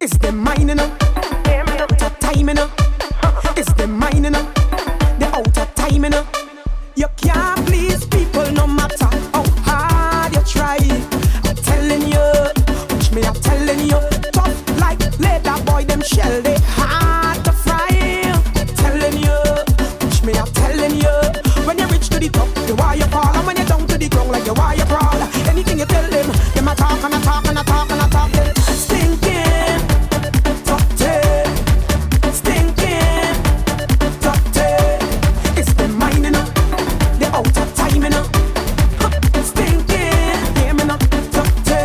It's them mining up. Out of timing up. It's them mining up. They're out of timing up. You can't please people no matter how hard you try. I'm telling you, watch me, I'm telling you. Tough like leather, boy, them shell, they hard to fry. I'm telling you, watch me, I'm telling you. When you reach to the top, you why you fall. And when you're down to the ground, like you why you crawl. Anything you tell them a talk and a talk and a talk and a talk. Stinking, dirty, stinking, dirty. It's them mining up. They're out of timing up. Stinking, hear me now, dirty.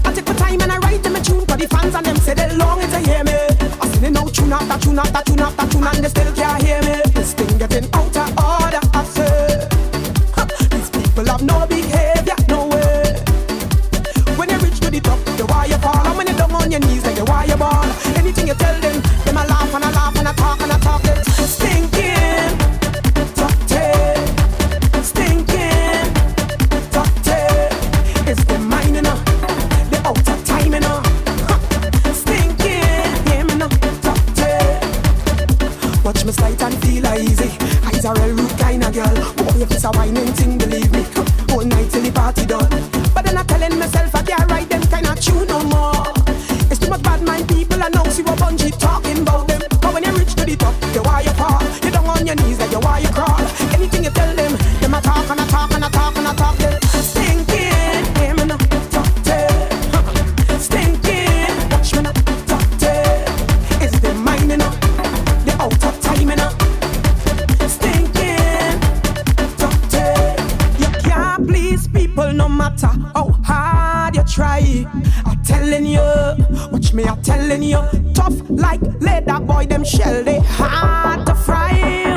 I take my time and I write them a tune for the fans and them say they long to hear me. I sing it now, tune after tune after tune after tune and they still can't hear me. This thing getting out of order, I say. These people have no behavior, no way. When you reach to the top, you why you fall. And when you're down on your knees, like you why you ball. Anything you tell them a laugh and a laugh and a talk and a talk. Stinking, dirty, stinking, dirty. It's the mining up, the out of timing up. Stinking, hear me now, dirty. Watch me slide and feel easy. Eyes are real rude kind of girl. Boy, if it's a whining thing, believe me. All night till the party done. But then I'm telling myself I can't write them kind of tune no more. It's too much bad mind people and now see what Bungie talking about them. But when you reach to the top, you why you fall. You down on your knees like you why you crawl. Anything you tell them a talk and a talk and a talk and a talk. Stinking, hear me now, dirty. Stinking, watch me now, dirty. It's them mining up, they out of timing up. Stinking, dirty. You can't please people no matter how hard you try. I'm telling you, watch me, I'm telling you. Tough like leather, boy, them shell, they hard to fry.